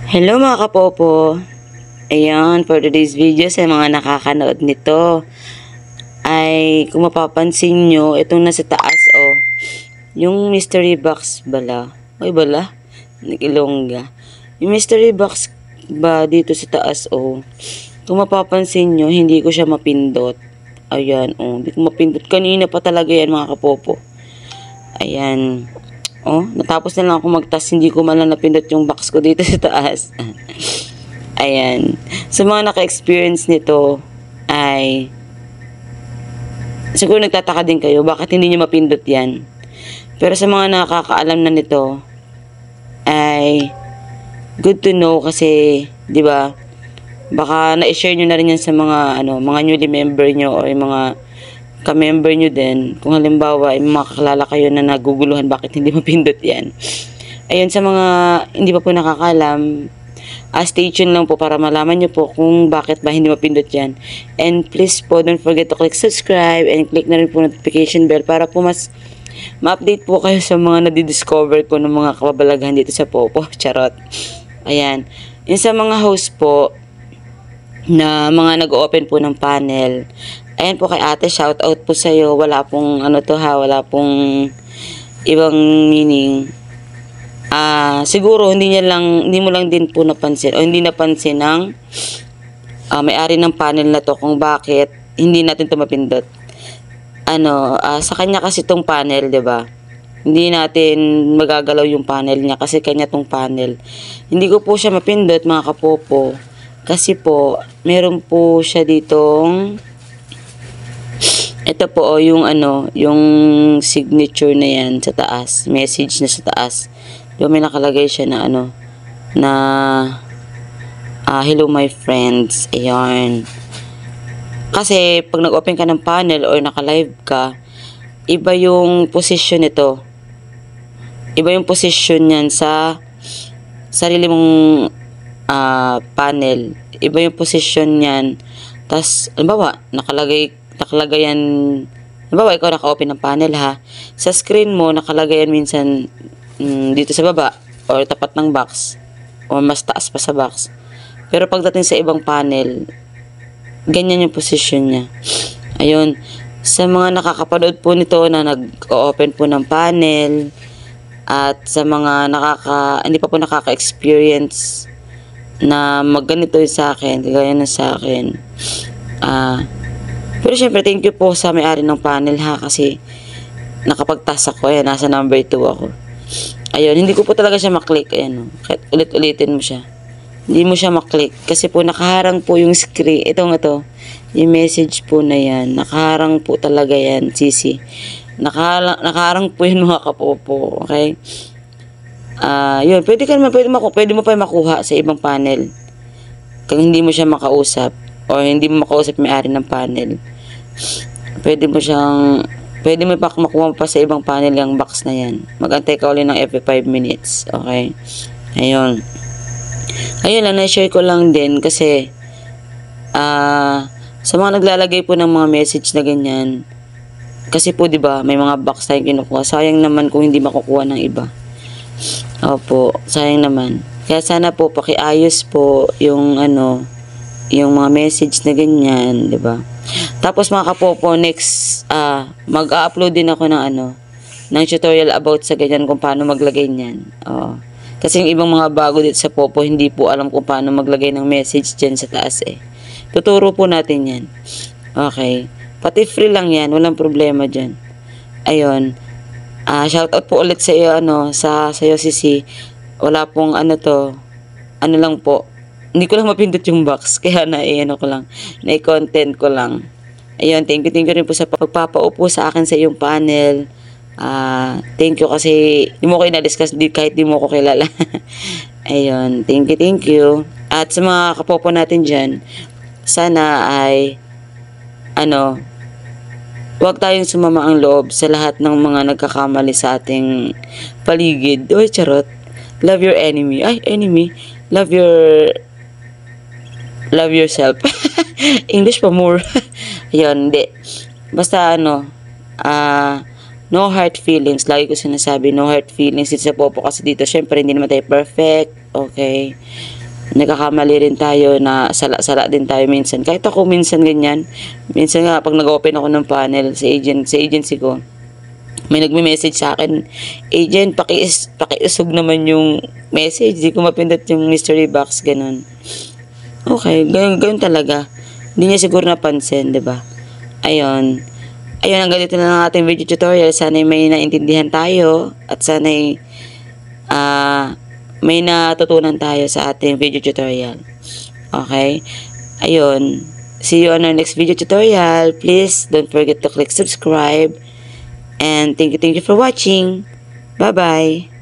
Hello mga kapopo. Ayan, for today's video sa mga nakakanood nito ay kung mapapansin nyo, itong nasa taas yung mystery box bala. Ay bala, nag-ilongga. Yung mystery box ba dito sa taas kung mapapansin nyo, hindi ko siya mapindot. Ayan, hindi ko mapindot. Kanina pa talaga yan mga kapopo. Ayan. Natapos na lang ako mag-task, hindi ko man lang napindot yung box ko dito sa taas. Ayan. Sa mga naka-experience nito ay siguro nagtataka din kayo bakit hindi nyo mapindot yan. Pero sa mga nakakaalam na nito ay good to know kasi 'di ba? Baka na-share nyo na rin yan sa mga mga newly member nyo o yung mga ka-member nyo din. Kung halimbawa, ay makakilala kayo na naguguluhan bakit hindi mapindot yan. Ayun, sa mga hindi pa po nakakalam, stay tuned lang po para malaman nyo po kung bakit ba hindi mapindot yan. And please po, don't forget to click subscribe and click na rin po notification bell para po mas ma-update po kayo sa mga nadidiscover ko ng mga kababalaghan dito sa Popo. Charot. Ayan. Yung sa mga host po, na mga nag-open po ng panel, ayan po kay ate, shout out po sa'yo. Wala pong wala pong ibang meaning. Siguro hindi mo lang din po napansin o hindi napansin ng may-ari ng panel na to kung bakit hindi natin to mapindot. Sa kanya kasi tong panel, 'di ba? Hindi natin magagalaw yung panel niya kasi kanya tong panel. Hindi ko po siya mapindot mga kapopo kasi po meron po siya ditong ito po yung yung signature na yan sa taas, message na sa taas. Yung may nakalagay siya na na hello my friends. Ayan. Kasi pag nag-open ka ng panel or naka-live ka, iba yung position nito. Iba yung position niyan sa sarili mong panel. Iba yung position niyan. Tas halimbawa, nakalagay yan, halimbawa ikaw naka-open ng panel ha, sa screen mo nakalagay yan minsan dito sa baba or tapat ng box o mas taas pa sa box, pero pagdating sa ibang panel ganyan yung position niya. Ayun, sa mga nakakapanood po nito na nag-open po ng panel at sa mga hindi pa po nakaka-experience na magganito yung sa akin, kagaya na sa akin, pero syempre, thank you po sa may-ari ng panel ha, kasi nakapag-task ako, ayan, nasa number 2 ako. Ayun, hindi ko po talaga siya maklik, ayan, kahit ulit-ulitin mo siya. Hindi mo siya maklik, kasi po nakaharang po yung screen, ito, yung message po na yan, nakaharang po talaga yan, sisi. Nakaharang po yun mga kapopo, okay? Yun, pwede mo pa makuha sa ibang panel, kung hindi mo siya makausap, o hindi mo makausap may-ari ng panel. Pwede mo pa makuha pa sa ibang panel yung box na yan. Mag-antay ka ulit ng every 5 minutes. Okay? Ayun lang, na-share ko lang din kasi sa mga naglalagay po ng mga message na ganyan, kasi po 'di ba may mga box tayong kinukuha. Sayang naman kung hindi makukuha ng iba. Opo, sayang naman. Kaya sana po pakiayos po yung yung mga message na ganyan, 'di ba? Tapos mga kapopo, next mag-a-upload din ako ng tutorial about sa ganyan kung paano maglagay niyan. Kasi yung ibang mga bago dito sa Popo, hindi po alam kung paano maglagay ng message diyan sa taas Tuturo po natin 'yan. Okay. Pati free lang 'yan, walang problema diyan. Ayun. Shout out po ulit sa iyo sa iyo Sisi. Wala pong lang po. Hindi ko lang mapindot yung box, kaya ko lang, na-content ko lang. Ayun, thank you rin po sa pagpapaupo sa akin sa iyong panel. Thank you kasi di mo ko ina-discuss kahit di mo ko kilala. Ayun, thank you. At sa mga kapopo natin dyan, sana ay, huwag tayong sumama ang loob sa lahat ng mga nagkakamali sa ating paligid. Uy, charot. Love your enemy. Ay, enemy. Love yourself. English pa more. Ayun, hindi. Basta no hard feelings. Lagi ko sinasabi, no hard feelings. Dito sa Popo kasi dito, syempre, hindi naman tayo perfect. Okay. nagkakamali rin tayo na sala-sala din tayo minsan. Kahit ako minsan ganyan. Minsan nga pag nag-open ako ng panel sa agency ko, may nagme-message sa akin, "Agent, pakiusog naman yung message. Di ko mapindot yung mystery box," ganun. Okay, ganun talaga. Hindi niya siguro napansin, 'di ba? Ayun. Ayun, hanggang dito na lang ating video tutorial. Sana may naintindihan tayo at sana may natutunan tayo sa ating video tutorial. Okay? Ayun. See you on our next video tutorial. Please don't forget to click subscribe. And thank you for watching. Bye-bye.